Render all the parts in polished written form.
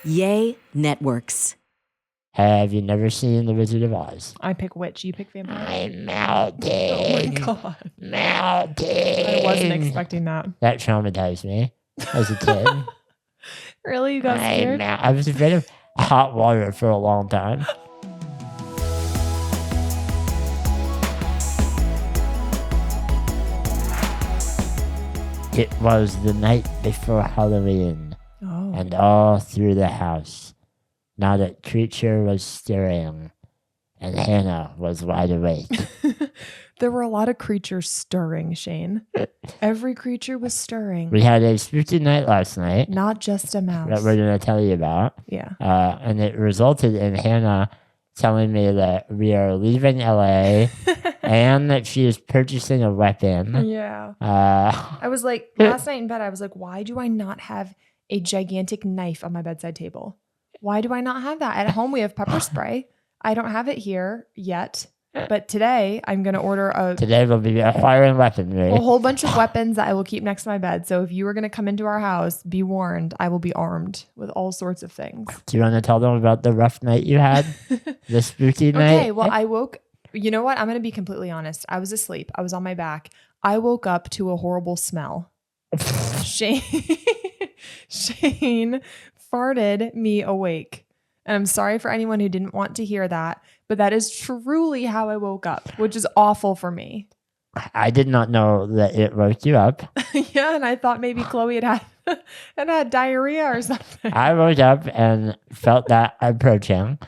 Yay Networks. Have you never seen The Wizard of Oz? I pick witch. You pick vampire. I'm melting. Oh my god. Melting. I wasn't expecting that. That traumatized me as a kid. Really? You got scared? I was afraid of hot water for a long time. It was the night before Halloween, and all through the house, not a creature was stirring, and Hannah was wide awake. There were a lot of creatures stirring, Shane. Every creature was stirring. We had a spooky night last night. Not just a mouse. That we're going to tell you about. Yeah. And it resulted in Hannah telling me that we are leaving LA and that she is purchasing a weapon. Yeah. I was like, last night in bed, I was like, why do I not have a gigantic knife on my bedside table? Why do I not have that? At home, we have pepper spray. I don't have it here yet. But today, I'm going to order Today will be acquiring weaponry. A whole bunch of weapons that I will keep next to my bed. So if you are going to come into our house, be warned, I will be armed with all sorts of things. Do you want to tell them about the rough night you had? The spooky night? Okay, well, I woke... You know what? I'm going to be completely honest. I was asleep. I was on my back. I woke up to a horrible smell. Shane farted me awake. And I'm sorry for anyone who didn't want to hear that, but that is truly how I woke up, which is awful for me. I did not know that it woke you up. Yeah, and I thought maybe Chloe had diarrhea or something. I woke up and felt that approaching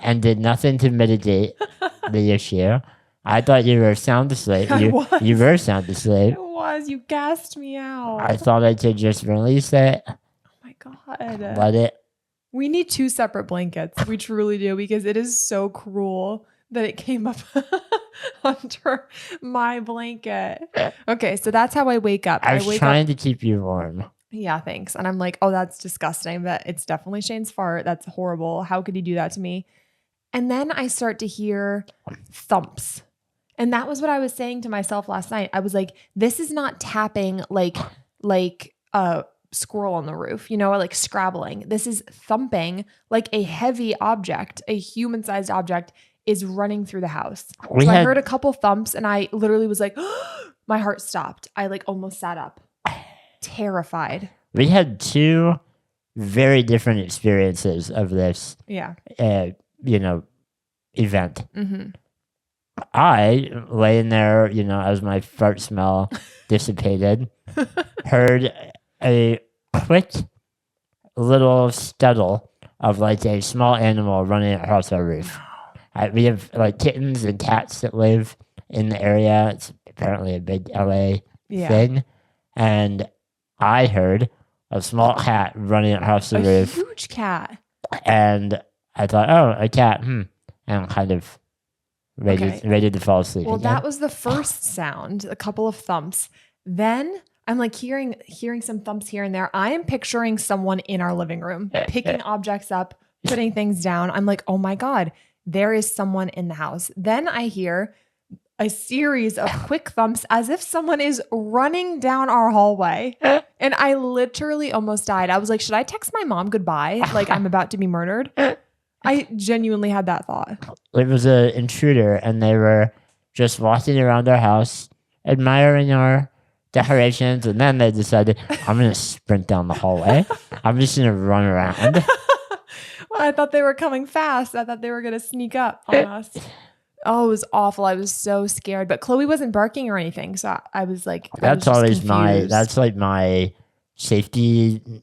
and did nothing to mitigate the issue. I thought you were sound asleep. You were sound asleep. It was. You gassed me out. I thought I could just release it. Oh my God. Let it. We need 2 separate blankets. We truly do, because it is so cruel that it came up under my blanket. Okay, so that's how I wake up. I was trying to keep you warm. Yeah, thanks. And I'm like, oh, that's disgusting. But it's definitely Shane's fart. That's horrible. How could he do that to me? And then I start to hear thumps. And that was what I was saying to myself last night. I was like, this is not tapping like a squirrel on the roof, or like scrabbling. This is thumping like a heavy object, a human-sized object is running through the house. I heard a couple thumps and I literally was like, my heart stopped. I like almost sat up, terrified. We had 2 very different experiences of this, event. Mm-hmm. I, laying there, as my fart smell dissipated, heard a quick little scuttle of like a small animal running across our roof. We have like kittens and cats that live in the area. It's apparently a big LA thing. And I heard a small cat running across the roof. A huge cat. And I thought, oh, a cat. And I'm kind of ready to fall asleep. Well, again. that was the first sound, a couple of thumps. Then I'm like hearing some thumps here and there. I am picturing someone in our living room picking objects up, putting things down. I'm like, oh my God, there is someone in the house. Then I hear a series of quick thumps as if someone is running down our hallway. And I literally almost died. I was like, should I text my mom goodbye? Like I'm about to be murdered. I genuinely had that thought. It was an intruder and they were just walking around our house, admiring our decorations, and then they decided, I'm going to sprint down the hallway. I'm just going to run around. Well, I thought they were coming fast. I thought they were going to sneak up on us. Oh, it was awful. I was so scared. But Chloe wasn't barking or anything. So I was like, that's always that's like my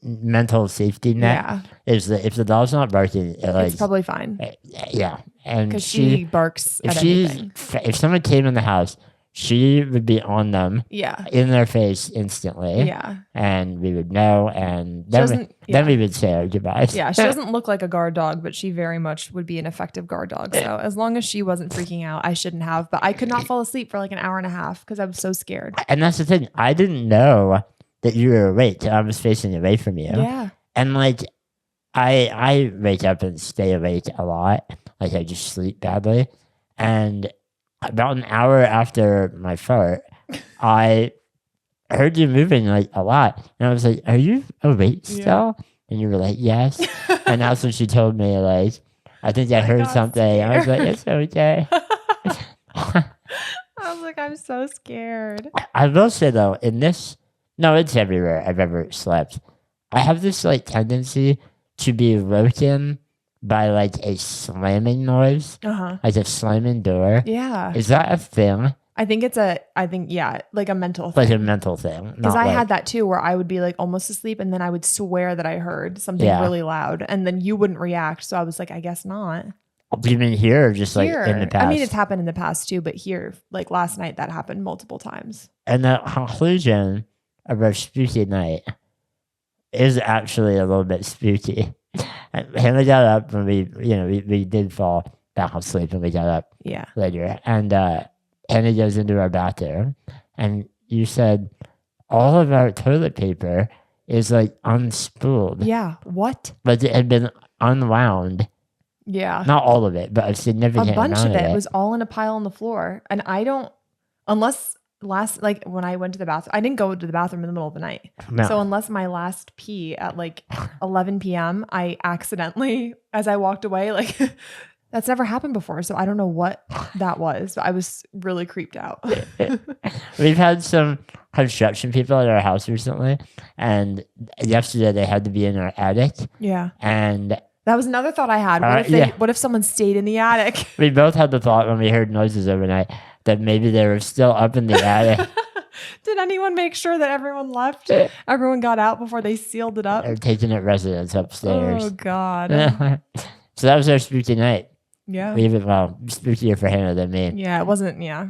mental safety net. Yeah. Is that if the dog's not barking, it's probably fine. Yeah. And because she barks at anything. If someone came in the house, she would be on them, in their face instantly, and we would know, and then we would say our goodbyes. Yeah, she doesn't look like a guard dog, but she very much would be an effective guard dog. So as long as she wasn't freaking out, I shouldn't have. But I could not fall asleep for like an hour and a half because I was so scared. And that's the thing. I didn't know that you were awake. I was facing away from you. Yeah. And like, I wake up and stay awake a lot. Like I just sleep badly, and about an hour after my fart, I heard you moving like a lot. And I was like, are you awake still? And you were like, yes. And that's when she told me, like, I think I heard got something. I was like, it's okay. I was like, I'm so scared. I will say though, in this, no, it's everywhere I've ever slept. I have this like tendency to be woken by like a slamming noise, like a slamming door. Yeah. Is that a thing? I think yeah, like a mental Like thing. a mental thing? Because not I like, had that too, where I would be like almost asleep and then I would swear that I heard something Yeah. really loud and then you wouldn't react. So I was like, I guess not. Do you mean here or just like Here. in the past? I mean, it's happened in the past too, but here, like last night, that happened multiple times. And the conclusion of our spooky night is actually a little bit spooky. Hannah got up when we did fall back asleep and we got up Yeah. later. And Hannah goes into our bathroom and you said all of our toilet paper is like unspooled. Yeah. What? Like it had been unwound. Yeah. Not all of it, but a significant A bunch amount of it was all in a pile on the floor. And I don't, unless when I went to the bathroom, I didn't go to the bathroom in the middle of the night. No. So unless my last pee at like 11 p.m., I accidentally, as I walked away, like that's never happened before. So I don't know what that was. But I was really creeped out. We've had some construction people at our house recently, and yesterday they had to be in our attic. Yeah. And That was another thought I had. What if someone stayed in the attic? we both had the thought when we heard noises overnight that maybe they were still up in the attic. Did anyone make sure that everyone left? Everyone got out before they sealed it up? They're taking it residence upstairs. Oh, God. So that was our spooky night. Yeah. Well, spookier for Hannah than me. Yeah, it wasn't. Yeah.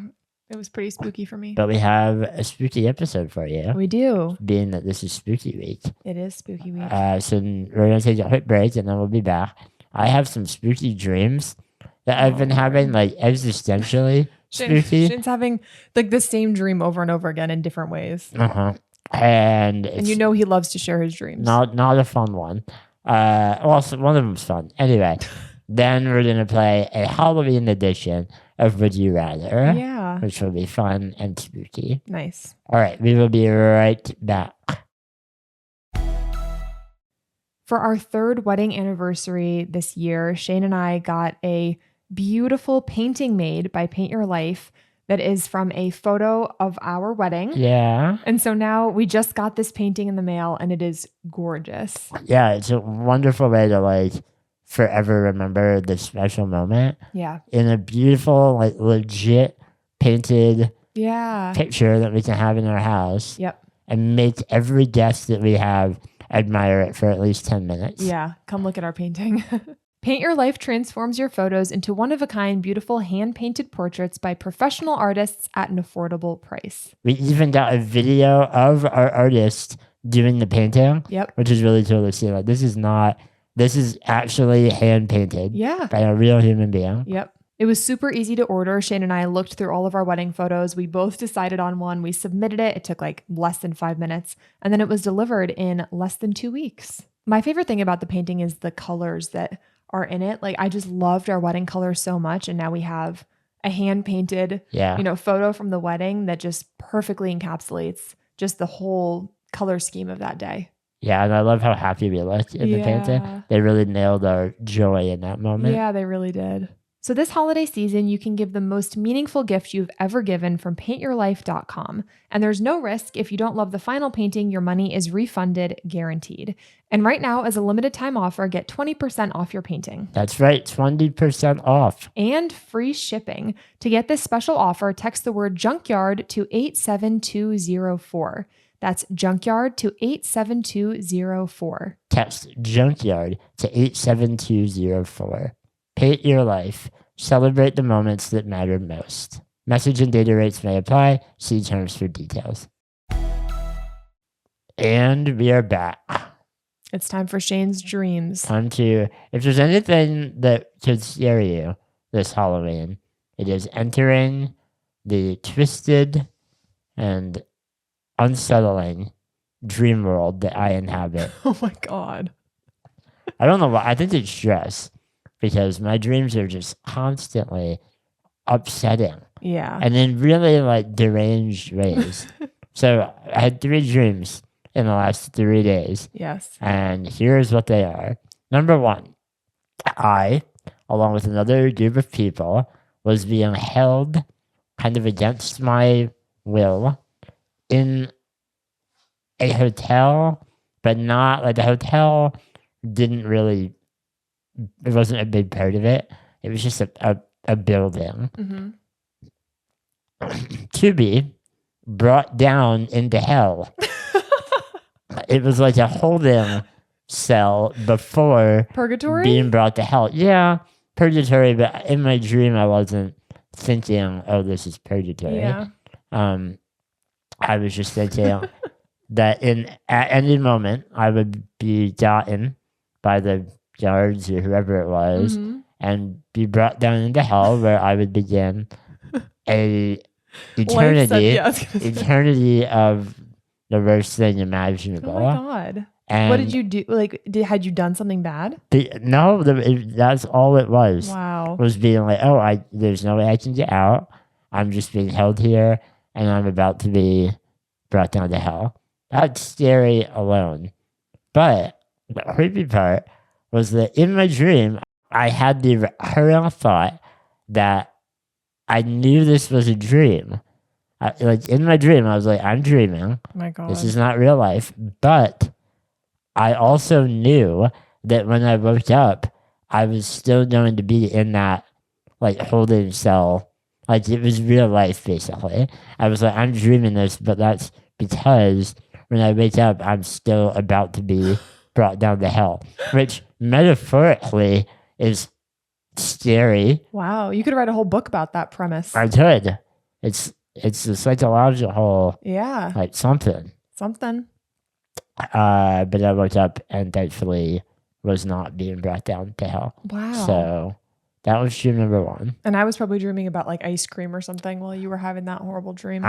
It was pretty spooky for me. But we have a spooky episode for you, We do. being that this is spooky week. It is spooky week. So we're going to take a quick break and then we'll be back. I have some spooky dreams that I've been having, like existentially spooky. Shane's having like the same dream over and over again in different ways. And it's And you know he loves to share his dreams. not a fun one. Well, one of them's fun. Anyway, then we're going to play a Halloween edition of Would You Rather, Yeah. which will be fun and spooky. Nice. All right, we will be right back. For our third wedding anniversary this year, Shane and I got a beautiful painting made by Paint Your Life that is from a photo of our wedding. Yeah. And so now we just got this painting in the mail and it is gorgeous. Yeah, it's a wonderful way to like forever remember this special moment Yeah. in a beautiful, like legit painted Yeah. picture that we can have in our house Yep. and make every guest that we have admire it for at least 10 minutes. Yeah. Come look at our painting. Paint Your Life transforms your photos into one-of-a-kind, beautiful hand-painted portraits by professional artists at an affordable price. We even got a video of our artist doing the painting, Yep. which is really cool to see. Like, this is actually hand painted Yeah. by a real human being. Yep. It was super easy to order. Shane and I looked through all of our wedding photos. We both decided on one. We submitted it. It took like less than 5 minutes. And then it was delivered in less than 2 weeks. My favorite thing about the painting is the colors that are in it. Like I just loved our wedding colors so much. And now we have a hand painted, photo from the wedding that just perfectly encapsulates just the whole color scheme of that day. Yeah, and I love how happy we looked in the painting. They really nailed our joy in that moment. Yeah, they really did. So this holiday season, you can give the most meaningful gift you've ever given from paintyourlife.com. And there's no risk. If you don't love the final painting, your money is refunded, guaranteed. And right now, as a limited time offer, get 20% off your painting. That's right, 20% off. And free shipping. To get this special offer, text the word junkyard to 87204. That's junkyard to 87204. Text junkyard to 87204. Paint Your Life. Celebrate the moments that matter most. Message and data rates may apply. See terms for details. And we are back. It's time for Shane's dreams. Time to, if there's anything that could scare you this Halloween, it is entering the twisted and unsettling dream world that I inhabit. Oh my God. I don't know why. I think it's stress because my dreams are just constantly upsetting Yeah. and in really like deranged ways. So I had 3 dreams in the last 3 days. Yes. And here's what they are. Number one, I, along with another group of people, was being held kind of against my will in a hotel, but not like the hotel didn't really, it wasn't a big part of it. It was just a building to be brought down into hell. It was like a holding cell before Purgatory? being brought to hell. Yeah, purgatory, but in my dream I wasn't thinking, oh, this is purgatory. Yeah. I was just thinking that at any moment I would be gotten by the guards or whoever it was and be brought down into hell, where I would begin a eternity of the worst thing imaginable. Oh my God. And what did you do? Like, had you done something bad? No, that's all it was. Wow. Was being like, oh, there's no way I can get out. I'm just being held here, and I'm about to be brought down to hell. That's scary alone. But the creepy part was that in my dream, I had the recurring thought that I knew this was a dream. Like in my dream, I was like, I'm dreaming. Oh my God. This is not real life. But I also knew that when I woke up, I was still going to be in that like holding cell. Like it was real life, basically. I was like, I'm dreaming this, but that's because when I wake up, I'm still about to be brought down to hell, which metaphorically is scary. Wow. You could write a whole book about that premise. I could. It's a psychological Yeah. like something. Something. But I woke up and thankfully was not being brought down to hell. Wow. So that was dream number one. And I was probably dreaming about like ice cream or something while you were having that horrible dream.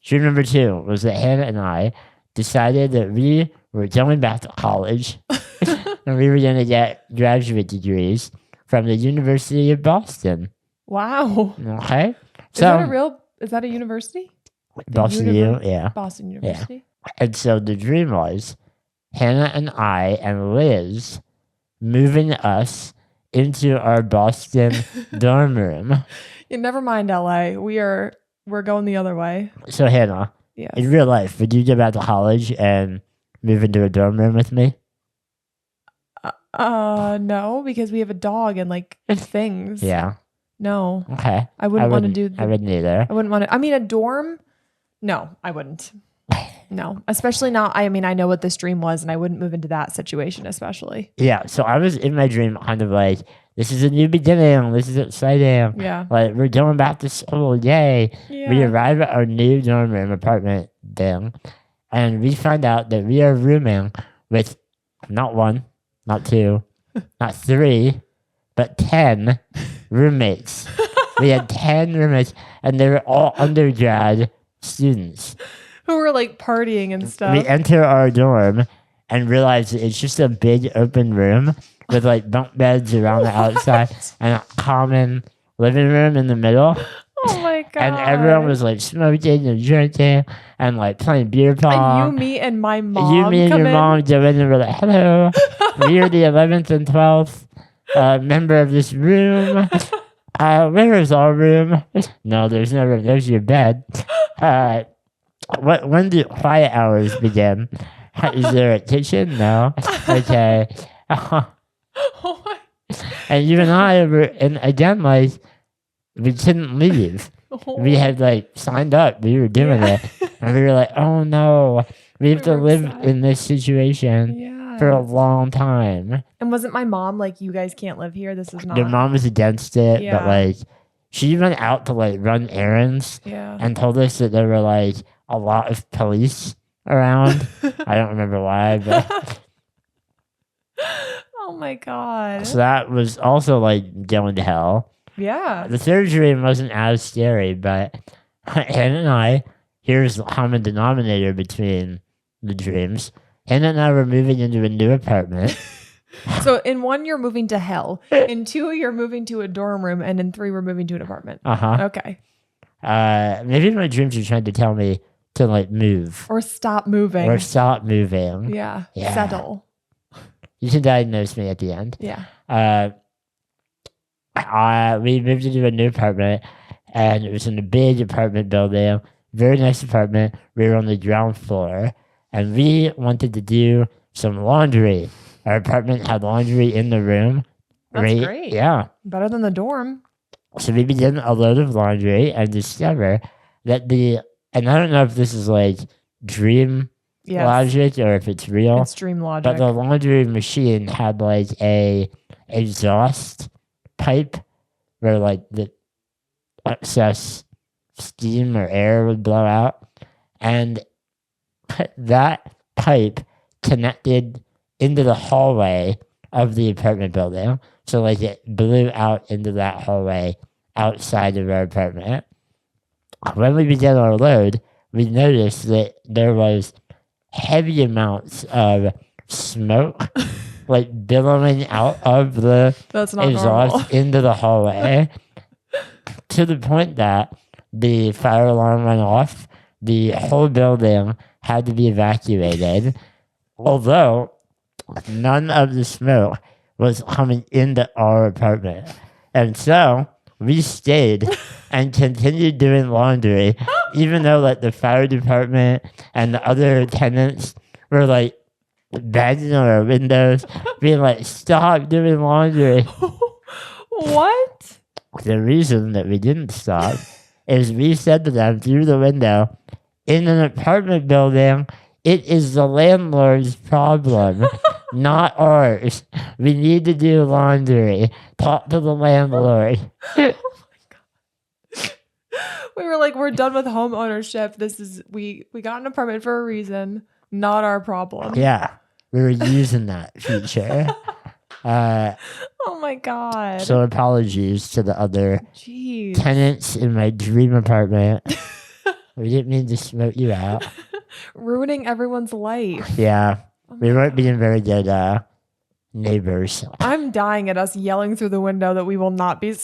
Dream number two was that Hannah and I decided that we were going back to college and we were going to get graduate degrees from the University of Boston. Wow. Okay. Is that a university? Boston U, yeah. Boston University. And so the dream was Hannah and I and Liz moving us into our Boston dorm room. Yeah, never mind LA. We're going the other way. So Hannah, Yes. in real life, would you go back to college and move into a dorm room with me? No, because we have a dog and like things. Yeah. No. Okay. I wouldn't want to do I wouldn't either. I wouldn't want to. I mean, a dorm? No, I wouldn't. No, especially not. I mean, I know what this dream was, and I wouldn't move into that situation, especially. Yeah. So I was in my dream kind of like, this is a new beginning. This is exciting. Yeah. Like, we're going back to school. Yay. Yeah. We arrive at our new dorm room apartment thing, and we find out that we are rooming with not one, not two, not three, but 10 roommates. We had 10 roommates, and they were all undergrad students. Who were like partying and stuff. We enter our dorm and realize that it's just a big open room with like bunk beds around the outside and a common living room in the middle. Oh my God. And everyone was like smoking and drinking and like playing beer pong. And you, me, and my mom. You, me, and come your in. mom go in and we're like, hello, we are the 11th and 12th member of this room. Where is our room? No, there's no room. There's your bed. When do quiet hours begin? Is there a kitchen? No. Okay. Oh my. And you and I were, and again, like, we couldn't leave. We had like signed up. We were doing it. And we were like, oh no, we have to were live sad. in this situation Yeah. for a long time. And wasn't my mom like, you guys can't live here? This is not. Your mom was against it, Yeah. but like, she went out to like run errands Yeah. and told us that there were like a lot of police around. I don't remember why, but Oh my God. so that was also like going to hell. Yeah. The third dream wasn't as scary, but Hannah and I, here's the common denominator between the dreams. Hannah and I were moving into a new apartment. So in one, you're moving to hell. In two, you're moving to a dorm room. And in three, we're moving to an apartment. Uh-huh. Okay. Maybe my dreams are trying to tell me to like move Or stop moving. or stop moving. Yeah. Yeah. Settle. You can diagnose me at the end. Yeah. We moved into a new apartment, and it was in a big apartment building, very nice apartment. We were on the ground floor, and we wanted to do some laundry. Our apartment had laundry in the room. That's great. Yeah. Better than the dorm. So we began a load of laundry and discover that and I don't know if this is like dream Yes. logic or if it's real, It's dream logic. but the laundry machine had like a exhaust pipe where like the excess steam or air would blow out, and that pipe connected into the hallway of the apartment building. So like it blew out into that hallway outside of our apartment. When we began our load, we noticed that there was heavy amounts of smoke like billowing out of the That's not exhaust normal. into the hallway to the point that the fire alarm went off. The whole building had to be evacuated, although none of the smoke was coming into our apartment. And so we stayed and continued doing laundry, even though like the fire department and the other tenants were like banging on our windows, being like, "Stop doing laundry." What? The reason that we didn't stop is we said to them through the window, in an apartment building, it is the landlord's problem, not ours. We need to do laundry. Talk to the landlord. We were like, we're done with home ownership. We got an apartment for a reason, not our problem. Yeah, we were using that feature. Oh my God. So apologies to the other Jeez. tenants in my dream apartment. We didn't mean to smoke you out. Ruining everyone's life. Yeah, Oh we my weren't God. being very good neighbors. I'm dying at us yelling through the window that we will not be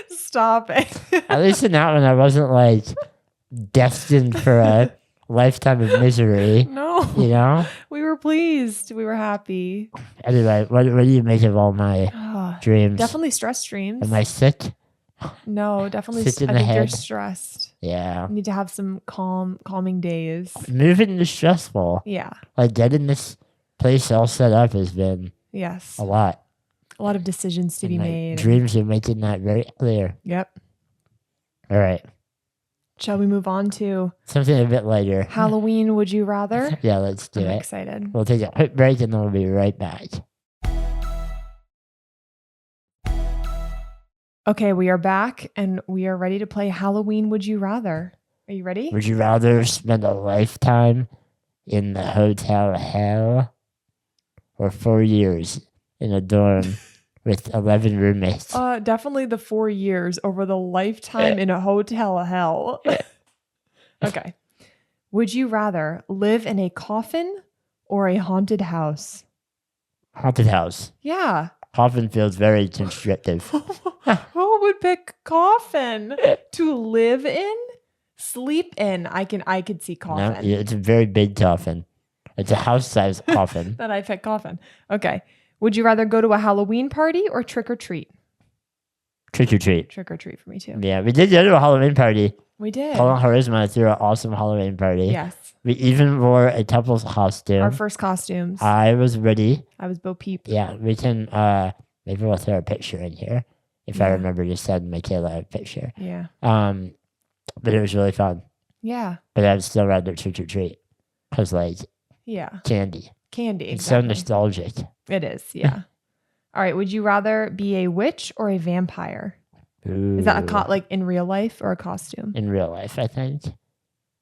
stopping. At least in that one, I wasn't like destined for a lifetime of misery. No. You know? We were pleased. We were happy. Anyway, what do you make of all my Oh, dreams? definitely stress dreams. Am I sick? No, definitely. Sick in I the think you're head? stressed. Yeah. You need to have some calming days. Moving is stressful. Yeah. Like getting this place all set up has been Yes. a lot. A lot of decisions to be And my made. dreams are making that very clear. Yep. All right. Shall we move on to Something a bit lighter. Halloween? Would you rather? Yeah, let's do I'm it. excited. We'll take a quick break and then we'll be right back. Okay, we are back and we are ready to play Halloween. Would you rather? Are you ready? Would you rather spend a lifetime in the hotel hell or 4 years in a dorm with 11 roommates? Definitely the 4 years over the lifetime in a hotel hell. Okay. Would you rather live in a coffin or a haunted house? Haunted house. Yeah. Coffin feels very constrictive. Who would pick coffin to live in? Sleep in. I could see No, coffin. yeah, it's a very big coffin. It's a house-sized coffin. Then I pick coffin. Okay. Would you rather go to a Halloween party or trick or treat? Trick or treat. Trick or treat for me too. Yeah, we did go to a Halloween party. We did. Colin Charisma threw an awesome Halloween party. Yes. We even wore a couple's costume. Our first costumes. I was ready. I was Bo Peep. Yeah, we can, maybe we'll throw a picture in here. If I Yeah. remember to send Michaela a picture. Yeah. But it was really fun. Yeah. But I'd still rather trick or treat. Because, like, Yeah. candy. Candy. It's so Exactly. nostalgic. It is. Yeah. All right. Would you rather be a witch or a vampire? Is that Ooh. like in real life or a costume? In real life, I think.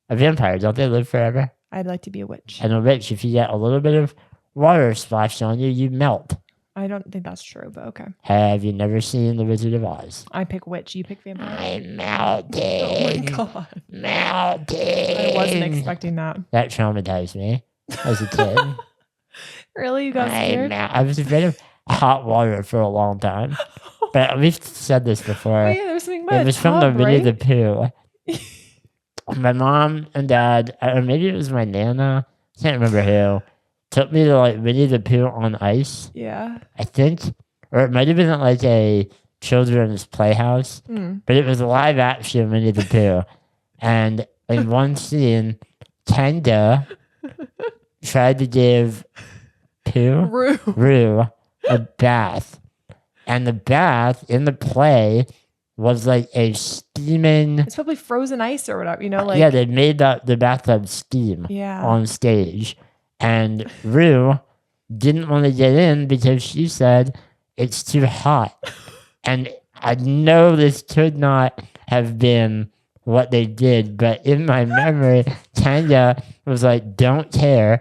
A vampire, don't they live forever? I'd like to be a witch. And a witch, if you get a little bit of water splashed on you, you melt. I don't think that's true, but okay. Have you never seen The Wizard of Oz? I pick witch. You pick vampire. I'm Oh my melting. god. Melting. I wasn't expecting that. That traumatized me as a kid. Really? You got scared? I was afraid of hot water for a long time. But we've said this before. Oh yeah, there was something about It a was from the tub, Winnie right? the Pooh. my mom and dad, or maybe it was my nana, can't remember who, took me to like Winnie the Pooh on ice, Yeah. I think, or it might have been at like a children's playhouse, but it was a live action Winnie the Pooh. And in one scene, Kenda tried to give Rue a bath. And the bath in the play was like a steaming. It's probably frozen ice or whatever, like. Yeah, they made the bathtub steam on stage. And Rue didn't want to get in because she said it's too hot. And I know this could not have been what they did, but in my memory, Tanya was like, don't care,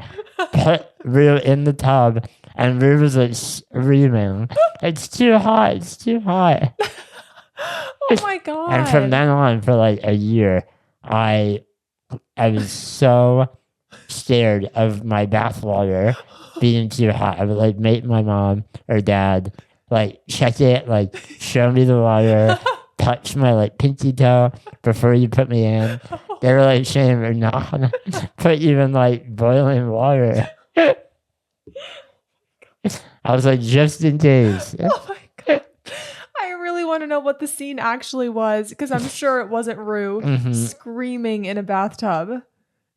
put Rue in the tub, and Rue was like screaming, it's too hot, it's too hot. Oh my God. And from then on, for like a year, I was so scared of my bath water being too hot. I would like make my mom or dad like check it, like show me the water, touch my like pinky toe before you put me in. They were like, Shane, we're not gonna put you in like boiling water. I was like, just in case. Oh my God. I really want to know what the scene actually was, because I'm sure it wasn't Rue screaming in a bathtub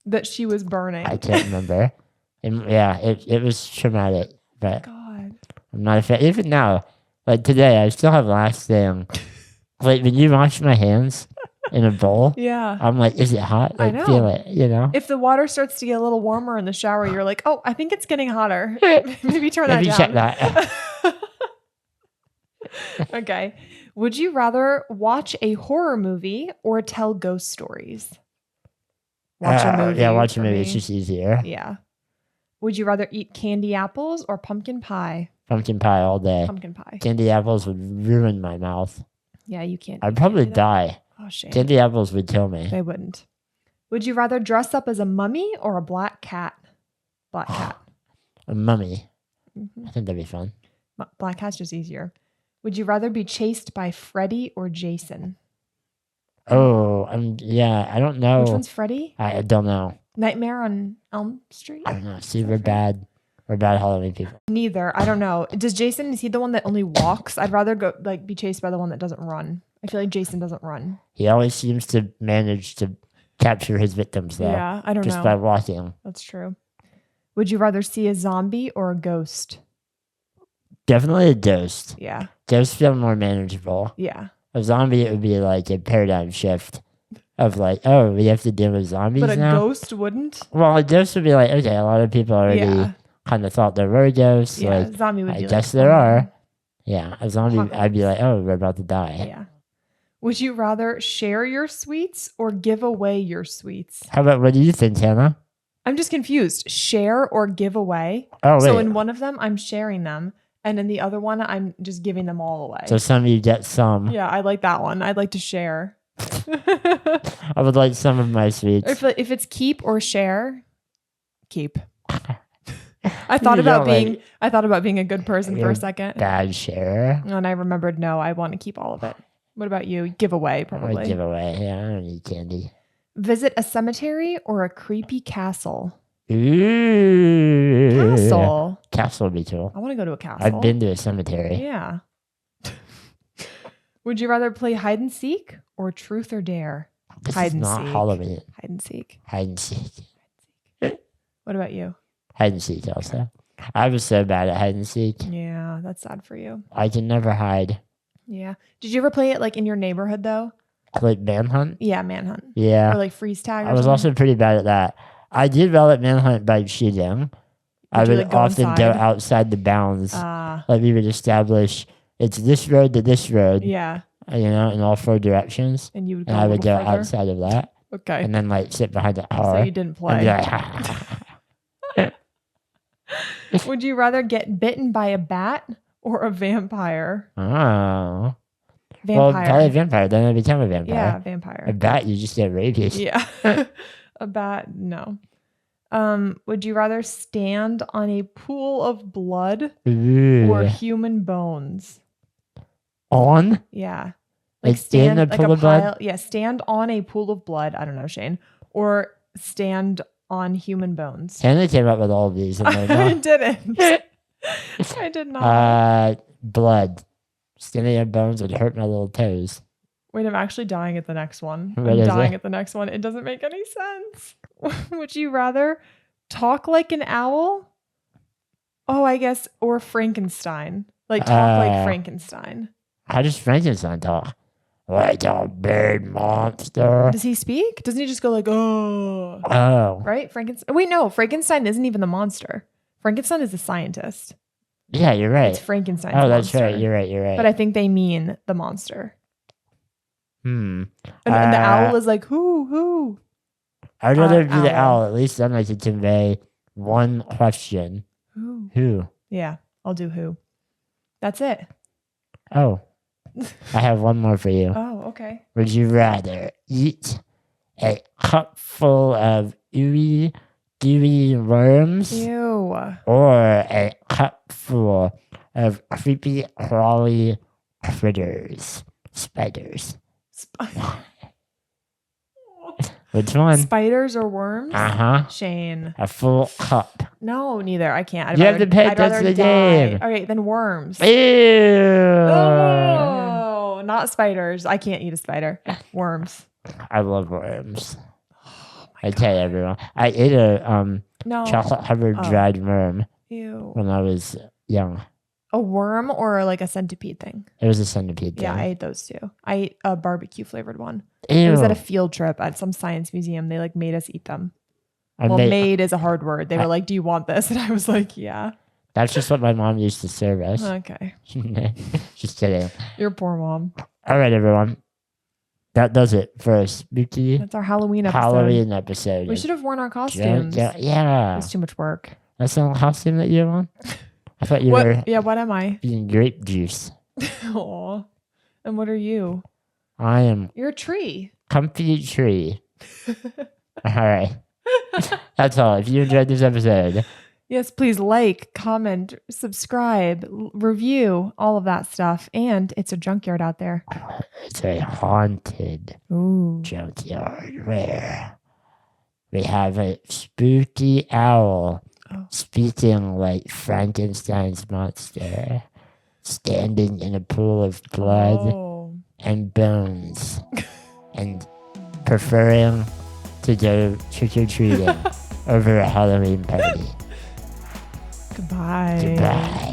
that she was burning. I can't remember. And yeah, it was traumatic, but God. I'm not a fan. Even now, like today, I still have lasting. Like when you wash my hands in a bowl, Yeah. I'm like, is it hot? I Like, know. feel it, If the water starts to get a little warmer in the shower, you're like, oh, I think it's getting hotter. Maybe turn that Maybe down. check that. Okay. Would you rather watch a horror movie or tell ghost stories? Watch a movie. Yeah, watch a for movie. me. It's just easier. Yeah. Would you rather eat candy apples or pumpkin pie? Pumpkin pie all day. Pumpkin pie. Candy apples would ruin my mouth. Yeah, you can't. I'd probably die. Oh, shame. Candy apples would kill me. They wouldn't. Would you rather dress up as a mummy or a black cat? Black cat. A mummy. Mhm. I think that'd be fun. Black cat's just easier. Would you rather be chased by Freddy or Jason? Oh, yeah, I don't know. Which one's Freddy? I don't know. Nightmare on Elm Street? I don't know. See, we're bad. We're bad Halloween people. Neither. I don't know. Does Jason, is he the one that only walks? I'd rather go be chased by the one that doesn't run. I feel like Jason doesn't run. He always seems to manage to capture his victims, though. Yeah, I don't just know. by walking. That's true. Would you rather see a zombie or a ghost? Definitely a ghost. Yeah. Ghosts feel more manageable. Yeah. A zombie, it would be like a paradigm shift of like, oh, we have to deal with zombies But a now. ghost wouldn't? Well, a ghost would be like, okay, a lot of people already kind of thought there were ghosts. Yeah. Like, Zombie would I be guess like, there oh, are. Yeah, a zombie, I'd Apocalypse. be like, oh, we're about to die. Yeah. Would you rather share your sweets or give away your sweets? How about, what do you think, Hannah? I'm just confused. Share or give away? Oh, wait. So in one of them, I'm sharing them. And in the other one, I'm just giving them all away. So some of you get some. Yeah, I like that one. I'd like to share. I would like some of my sweets. If it's keep or share, keep. I thought You about don't being I thought about being a good person for You're a second. Bad share. And I remembered no, I want to keep all of it. What about you? Give away, I would probably. give away. Yeah, I don't need candy. Visit a cemetery or a creepy castle? Ooh. Castle. Castle would be cool. I want to go to a castle. I've been to a cemetery. Yeah. Would you rather play hide and seek or truth or dare? This Hide is and not seek. Halloween. Hide and seek. Hide and seek. What about you? Hide and seek also. I was so bad at hide and seek. Yeah, that's sad for you. I can never hide. Yeah. Did you ever play it like in your neighborhood though? Like manhunt? Yeah, manhunt. Yeah. Or like freeze tag or I was something? also pretty bad at that. I did well at manhunt by cheating. I Would you, would like, go often go inside? outside the bounds. Ah, Like we would establish it's this road to this road, yeah. you know, in all four directions. And you would go And a I would little go further? outside of that Okay. and then like sit behind the So car. you didn't and be play. like, Would you rather get bitten by a bat or a vampire? oh. Well, Vampire. probably a vampire. Then I become a vampire. Yeah, A vampire. bat, you just get rabies. Yeah. A bat, no. Would you rather stand on a pool of blood Ooh. or human bones? On? Yeah. Like stand in a pool of blood? Yeah, stand on a pool of blood. I don't know, Shane. Or stand on human bones. Hannah came up with all of these. And I didn't. I did not. Blood. Standing on bones would hurt my little toes. Wait, I'm actually dying at the next one. What I'm is dying it? at the next one. It doesn't make any sense. Would you rather talk like an owl? Oh, I guess, or Frankenstein. Like talk like Frankenstein. How does Frankenstein talk? Like a big monster. Does he speak? Doesn't he just go like, oh? Oh. Right? Frankenstein. Wait, no. Frankenstein isn't even the monster. Frankenstein is the scientist. Yeah, you're right. It's Frankenstein's Oh, that's monster. right. You're right. But I think they mean the monster. And the owl is like, who? I'd rather be the owl. owl. At least then I could convey one question. Who? Yeah, I'll do who. That's it. Oh. I have one more for you. Oh, okay. Would you rather eat a cup full of gooey worms Ew. or a cup full of creepy, crawly critters? Spiders. Which one? Spiders or worms? Uh-huh. Shane. A full cup. No, neither. I can't. You have to pay attention to the game. All right, then worms. Ew. Oh, not spiders. I can't eat a spider. Worms. I love worms. I tell you, everyone. I ate a No. chocolate-covered dried worm Ew. when I was young. A worm or like a centipede thing? It was a centipede thing. Yeah, I ate those too. I ate a barbecue flavored one. Ew. It was at a field trip at some science museum. They like made us eat them. Made is a hard word. They were like, "Do you want this?" And I was like, "Yeah." That's just what my mom used to serve us. Okay. Just kidding. Your poor mom. All right, everyone. That does it for a spooky That's our Halloween episode. Halloween episode. We should have worn our costumes. Yeah. It's too much work. That's the costume that you're on? I thought you were Yeah, what am I? being grape juice. Aw. And what are you? I am You're a tree. comfy tree. All right. That's all. If you enjoyed this episode, Yes, please like, comment, subscribe, review, all of that stuff. And it's a junkyard out there. it's a haunted Ooh. junkyard where we have a spooky owl speaking like Frankenstein's monster, standing in a pool of blood and bones, and preferring to go trick-or-treating over a Halloween party. Goodbye. Goodbye.